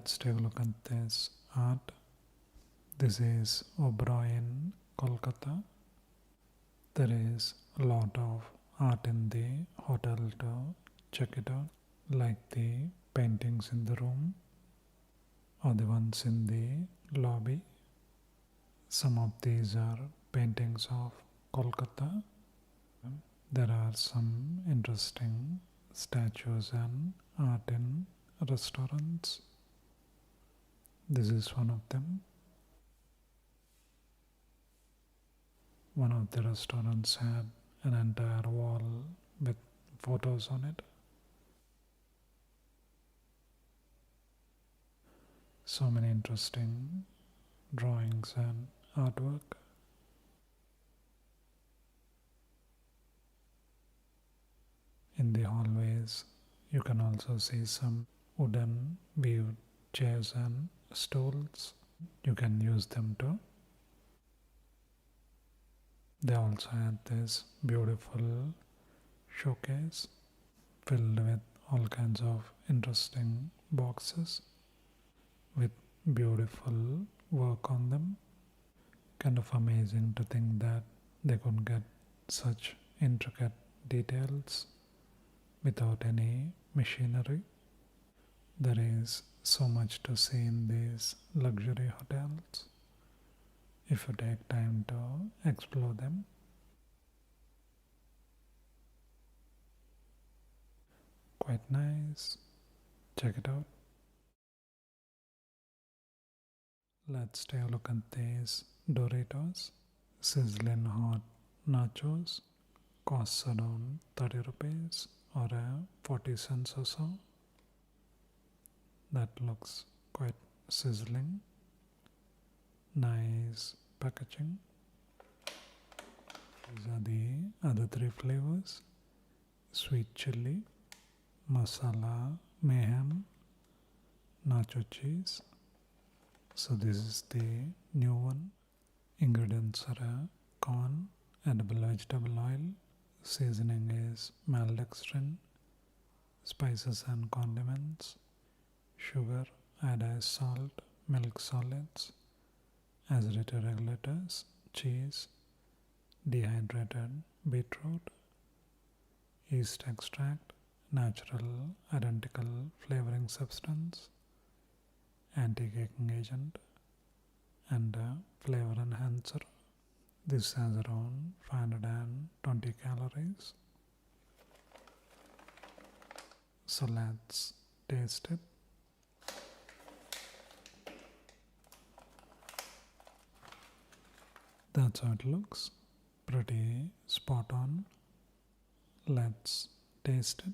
Let's take a look at this art. This is Oberoi Kolkata. There is a lot of art in the hotel to check it out, like the paintings in the room or the ones in the lobby. Some of these are paintings of Kolkata. There are some interesting statues and art in restaurants. This is one of them. One of the restaurants had an entire wall with photos on it. So many interesting drawings and artwork. In the hallways, you can also see some wooden weaved chairs and stools. You can use them too. They also had this beautiful showcase filled with all kinds of interesting boxes with beautiful work on them. Kind of amazing to think that they could get such intricate details without any machinery. There is so much to see in these luxury hotels if you take time to explore them. Quite nice. Check it out. Let's take a look at these Doritos. Sizzling hot nachos. Costs around 30 rupees or 40 cents or so. That looks quite sizzling. Nice packaging. These are the other three flavors: sweet chili, masala, mayhem, nacho cheese. So this is the new one. Ingredients are corn, edible vegetable oil, seasoning is maltodextrin, spices and condiments, sugar, iodized salt, milk solids, acidity regulators, cheese, dehydrated beetroot, yeast extract, natural identical flavoring substance, anti-caking agent, and a flavor enhancer. This has around 520 calories. So let's taste it. That's how it looks. Pretty spot on. Let's taste it.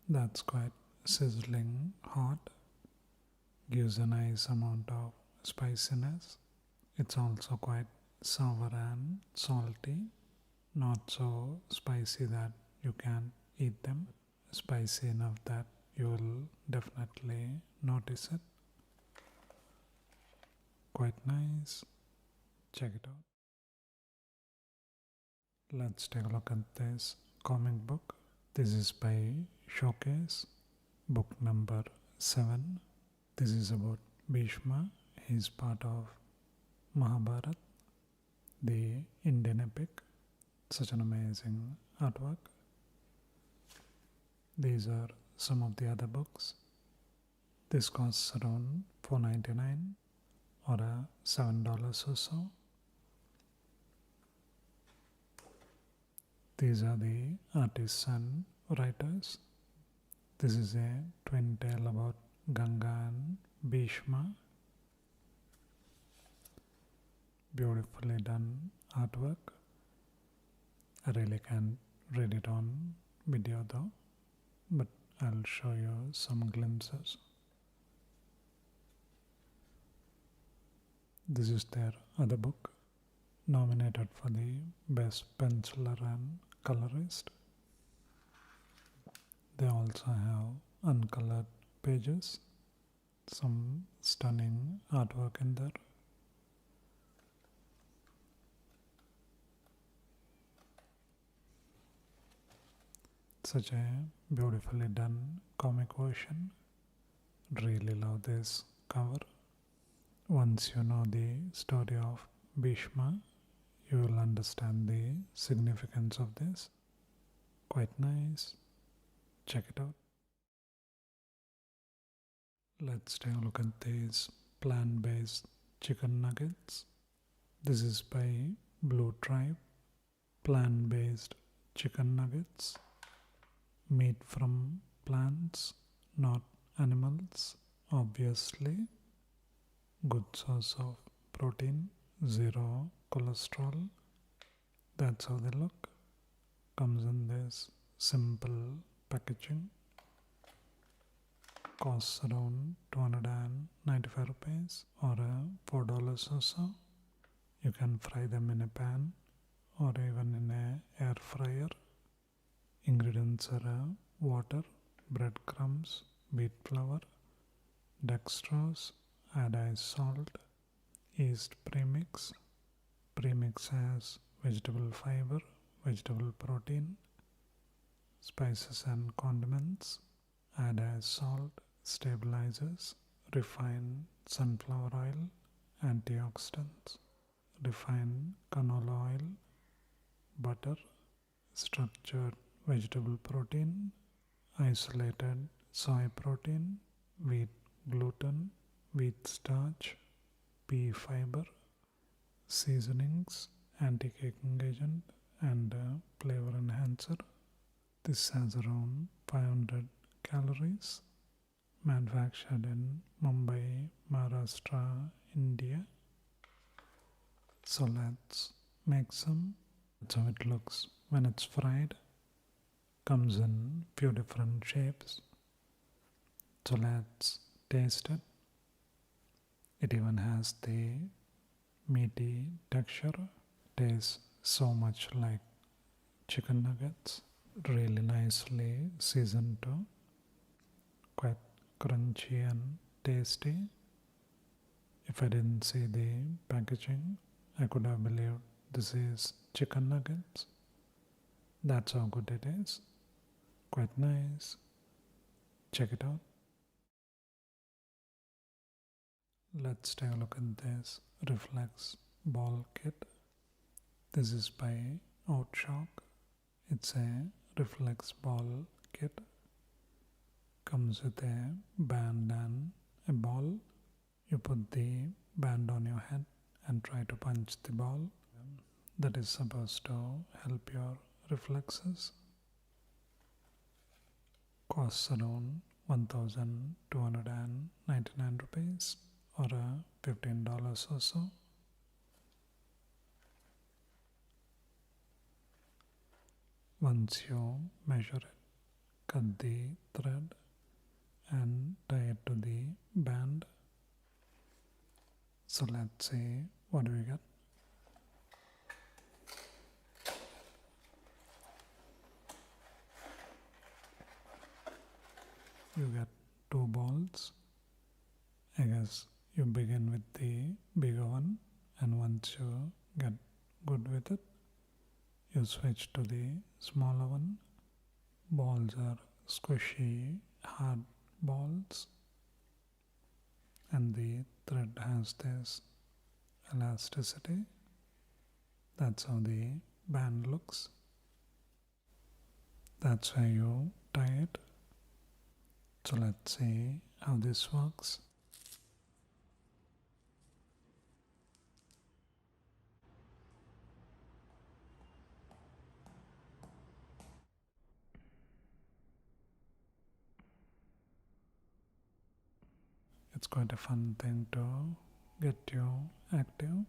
That's quite sizzling hot. Gives a nice amount of spiciness. It's also quite sour and salty. Not so spicy that you can't eat them. Spicy enough that you will definitely notice it. Quite nice. Check it out. Let's take a look at this comic book. This is by Showcase, book number 7. This is about Bhishma. He is part of Mahabharata, the Indian epic. Such an amazing artwork. These are some of the other books. This costs around $4.99 or $7 or so. These are the artists and writers. This is a twin tale about Ganga and Bhishma. Beautifully done artwork. I really can't read it on video though, but I'll show you some glimpses. This is their other book, nominated for the Best Penciler and Colorist. They also have uncolored pages, some stunning artwork in there. Such a beautifully done comic version. Really love this cover. Once you know the story of Bhishma, you will understand the significance of this. Quite nice. Check it out. Let's take a look at these plant-based chicken nuggets. This is by Blue Tribe. Plant-based chicken nuggets. Meat from plants, not animals, obviously. Good source of protein, zero cholesterol. That's how they look. Comes in this simple packaging. Costs around 295 rupees or $4 or so. You can fry them in a pan or even in an air fryer. Ingredients are water, breadcrumbs, wheat flour, dextrose, iodized salt, yeast premix. Premix has vegetable fiber, vegetable protein, spices and condiments, iodized salt, stabilizers, refined sunflower oil, antioxidants, refined canola oil, butter, structured vegetable protein, isolated soy protein, wheat gluten, wheat starch, pea fiber, seasonings, anti-caking agent and flavor enhancer. This has around 500 calories. Manufactured in Mumbai, Maharashtra, India. So let's make some. That's how it looks when it's fried. Comes in few different shapes. So let's taste it. It even has the meaty texture. Tastes so much like chicken nuggets. Really nicely seasoned too. Quite crunchy and tasty. If I didn't see the packaging, I could have believed this is chicken nuggets. That's how good it is. Quite nice. Check it out. Let's take a look at this Reflex ball kit. This is by Outshock. It's a Reflex ball kit. Comes with a band and a ball. You put the band on your head and try to punch the ball. That is supposed to help your reflexes. Costs around 1,299 rupees or $15 or so. Once you measure it, cut the thread and tie it to the band. So let's see what do we get. You get 2 balls. I guess you begin with the bigger one, and once you get good with it, you switch to the smaller one. Balls are squishy, hard balls, and the thread has this elasticity. That's how the band looks. That's how you tie it. So let's see how this works. It's quite a fun thing to get you active.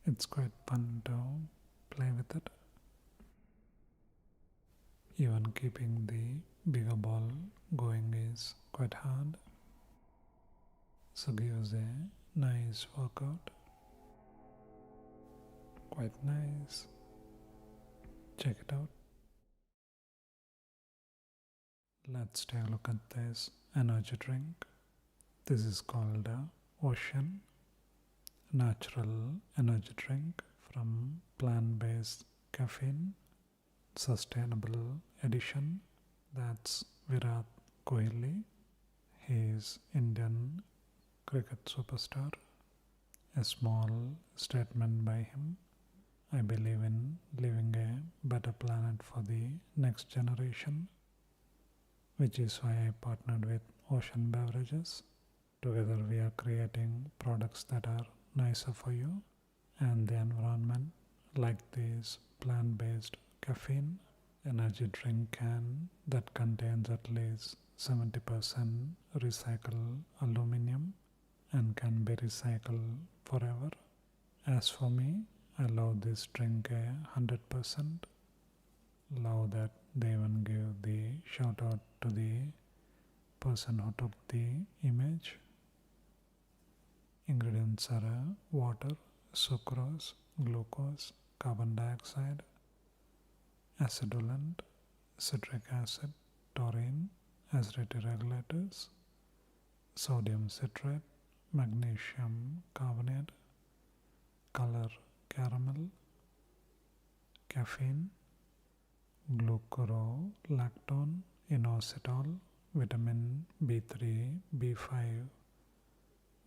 It's quite fun to play with it. Even keeping the bigger ball going is quite hard. So gives a nice workout. Quite nice. Check it out. Let's take a look at this energy drink. This is called Ocean Natural Energy Drink from plant-based caffeine, sustainable edition. That's Virat Kohli. He is Indian cricket superstar. A small statement by him. I believe in leaving a better planet for the next generation, which is why I partnered with Ocean Beverages. Together we are creating products that are nicer for you and the environment, like this plant-based caffeine energy drink can that contains at least 70% recycled aluminum and can be recycled forever. As for me, I love this drink 100%. Love that they even give the shout out to the person who took the image. Ingredients are water, sucrose, glucose, carbon dioxide, acidulant, citric acid, taurine, acidity regulators, sodium citrate, magnesium carbonate, color caramel, caffeine, glucorolactone, inositol, vitamin B3, B5,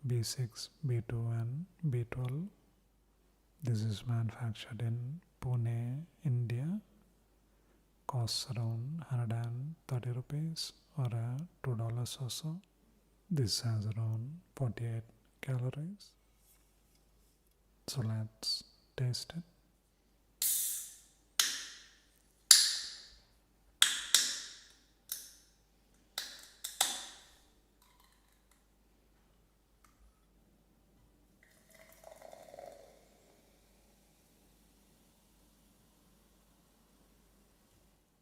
B6, B2 and B12. This is manufactured in Pune, India. Costs around 130 rupees or $2 or so. This has around 48 calories. So let's taste it.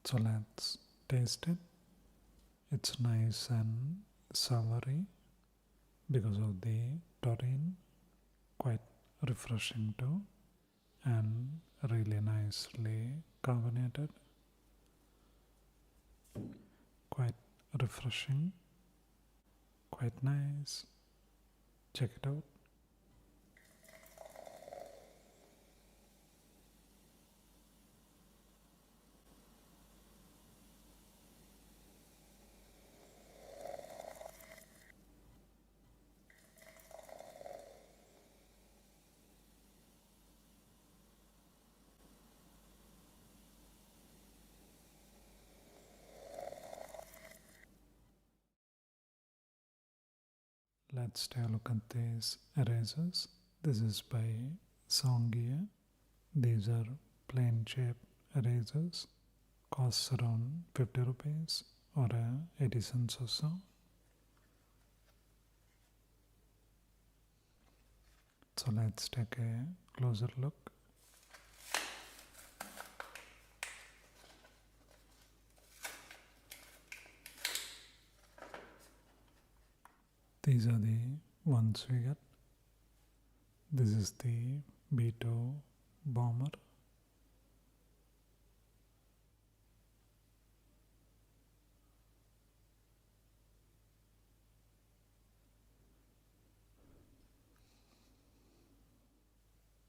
So let's taste it. It's nice and savory because of the taurine, quite refreshing too, and really nicely carbonated. Quite refreshing, quite nice. Check it out. Let's take a look at these erasers. This is by Songyea. These are plain shape erasers. Costs around 50 rupees or 80 cents or so. So let's take a closer look. These are the ones we get. This is the B2 bomber.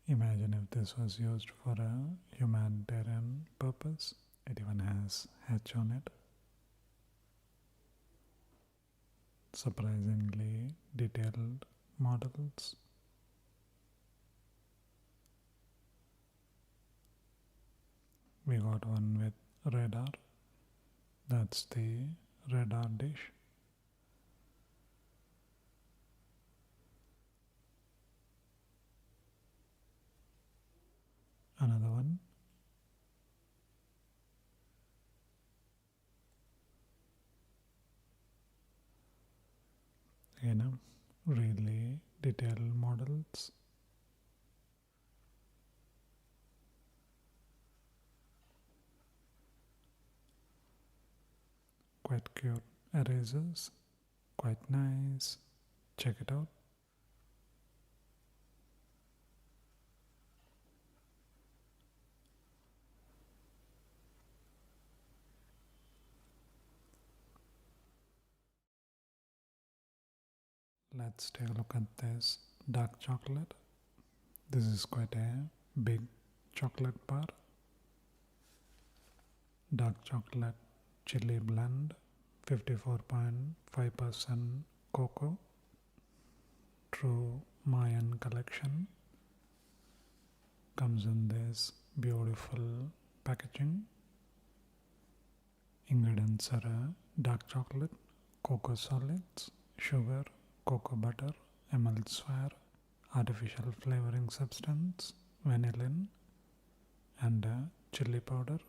Imagine if this was used for a humanitarian purpose. It even has hatch on it. Surprisingly detailed models. We got one with radar. That's the radar dish. Another one. Again, really detailed models. Quite cute erasers. Quite nice. Check it out. Let's take a look at this dark chocolate. This is quite a big chocolate bar. dark chocolate chili blend, 54.5% cocoa, true Mayan collection. Comes in this beautiful packaging. Ingredients are dark chocolate, cocoa solids, sugar, cocoa butter, emulsifier, artificial flavoring substance, vanillin, and chili powder.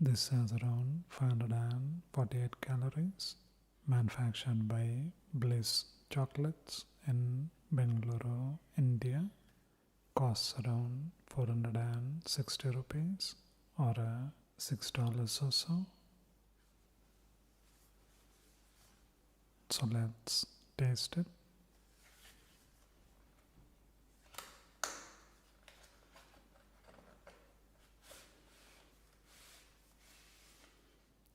This has around 548 calories. Manufactured by Bliss Chocolates in Bengal, India. Costs around 460 rupees or $6 or so. So let's taste it.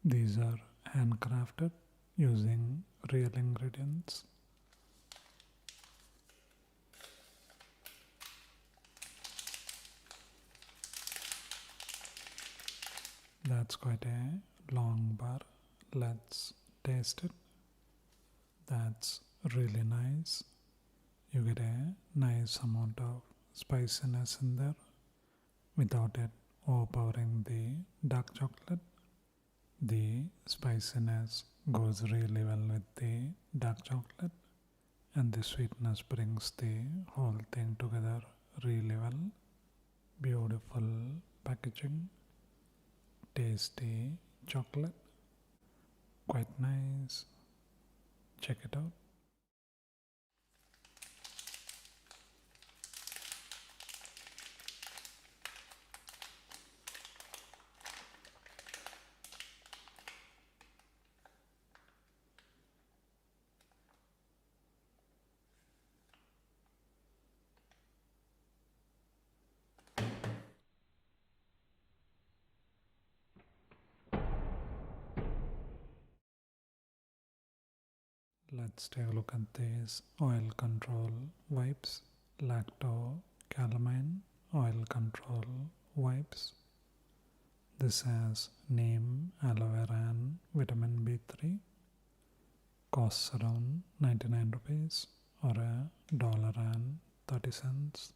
These are handcrafted using real ingredients. That's quite a long bar. Let's taste it. That's really nice. You get a nice amount of spiciness in there without it overpowering the dark chocolate. The spiciness goes really well with the dark chocolate, and the sweetness brings the whole thing together really well. Beautiful packaging, tasty chocolate, quite nice. Check it out. Let's take a look at these oil control wipes. Lacto Calamine oil control wipes. This has neem, aloe vera and vitamin B3. Costs around 99 rupees or $1.30.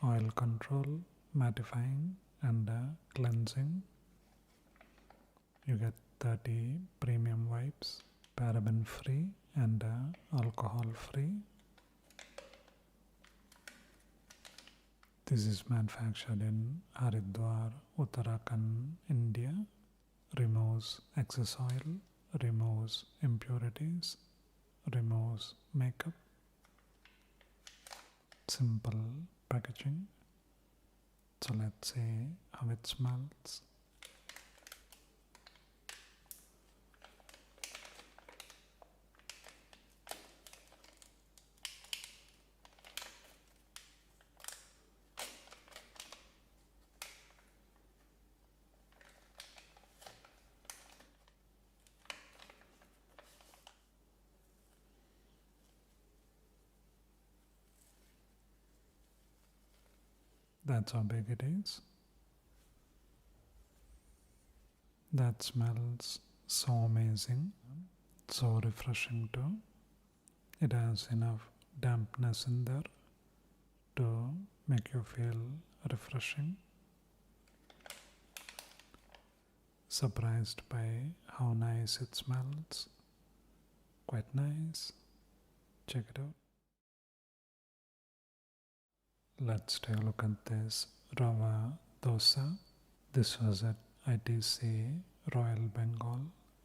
Oil control, mattifying and cleansing. You get 30 premium wipes, paraben free and alcohol free. This is manufactured in Haridwar, Uttarakhand, India. Removes excess oil, removes impurities, removes makeup. Simple packaging. So let's see how it smells. That's how big it is. That smells so amazing, so refreshing too. It has enough dampness in there to make you feel refreshing. Surprised by how nice it smells. Quite nice. Check it out. Let's take a look at this Rava Dosa. This was at ITC Royal Bengal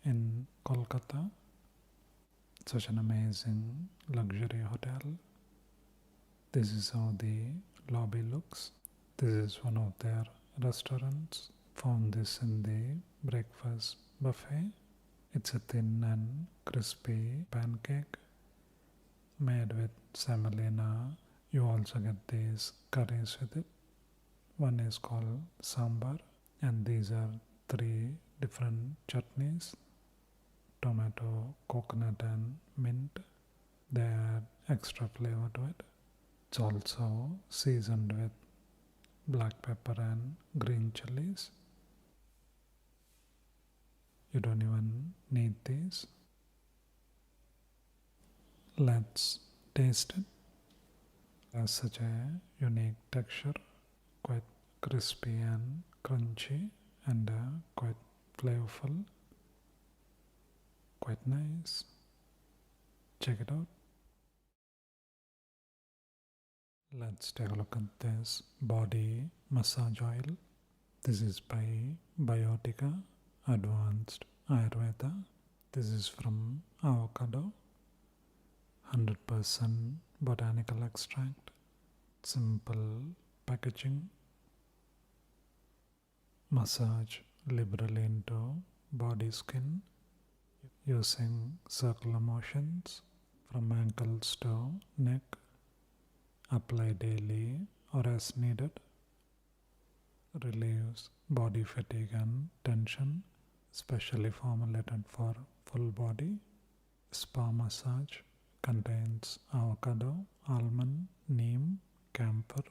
in Kolkata. Such an amazing luxury hotel. This is how the lobby looks. This is one of their restaurants. Found this in the breakfast buffet. It's a thin and crispy pancake made with semolina. You also get these curries with it. One is called sambar, and these are 3 different chutneys: tomato, coconut and mint. They add extra flavor to it. It's also seasoned with black pepper and green chilies. You don't even need these. Let's taste it. It has such a unique texture, quite crispy and crunchy, and quite flavorful. Quite nice. Check it out. Let's take a look at this body massage oil. This is by Biotique Advanced Ayurveda. This is from Avocado, 100% botanical extract, simple packaging. Massage liberally into body skin using circular motions from ankles to neck. Apply daily or as needed. Relieves body fatigue and tension, specially formulated for full body. Spa massage contains avocado, almond, neem, camphor,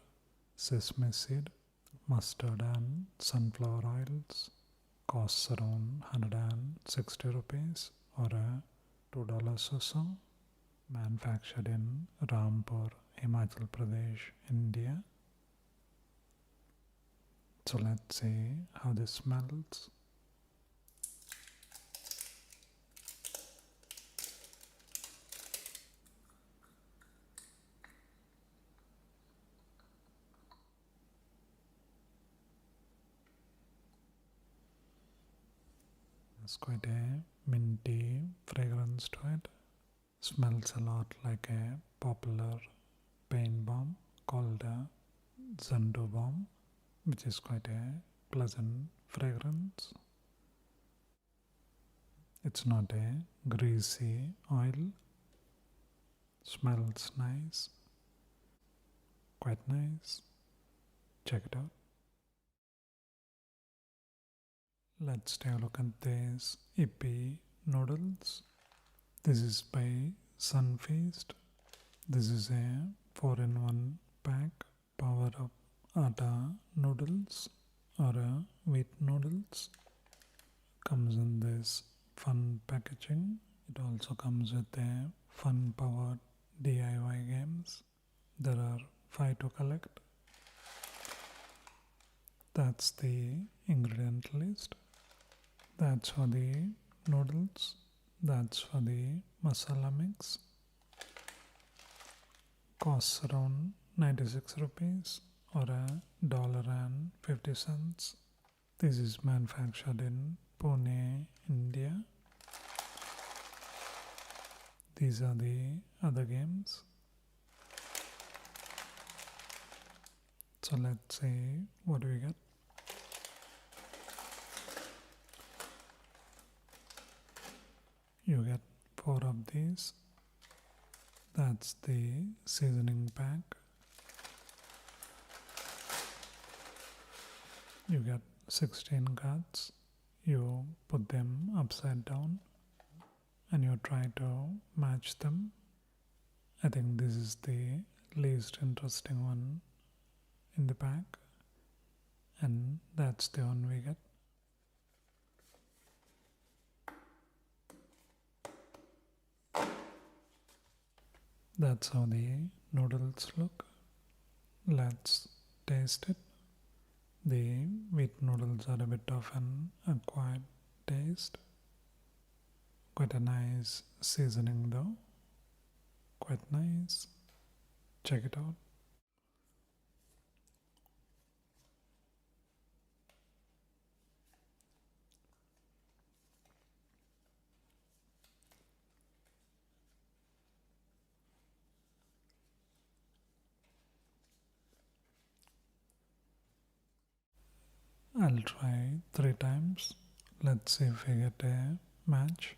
sesame seed, mustard and sunflower oils. Costs around 160 rupees or $2 or so. Manufactured in Rampur, Himachal Pradesh, India. So let's see how this smells. There's quite a minty fragrance to it. Smells a lot like a popular pain balm called Zandu balm, which is quite a pleasant fragrance. It's not a greasy oil. Smells nice. Quite nice. Check it out. Let's take a look at this Yippee Noodles. This is by Sunfeast. This is a 4-in-1 pack. Power up Atta Noodles or wheat noodles. Comes in this fun packaging. It also comes with a fun powered DIY games. There are 5 to collect. That's the ingredient list. That's for the noodles. That's for the masala mix. Costs around 96 rupees or $1.50. This is manufactured in Pune, India. These are the other games. So let's see what we get. You get 4 of these. That's the seasoning pack. You get 16 cards. You put them upside down and you try to match them. I think this is the least interesting one in the pack, and that's the one we get. That's how the noodles look. Let's taste it. The wheat noodles are a bit of an acquired taste. Quite a nice seasoning though. Quite nice. Check it out. I'll try 3 times. Let's see if we get a match.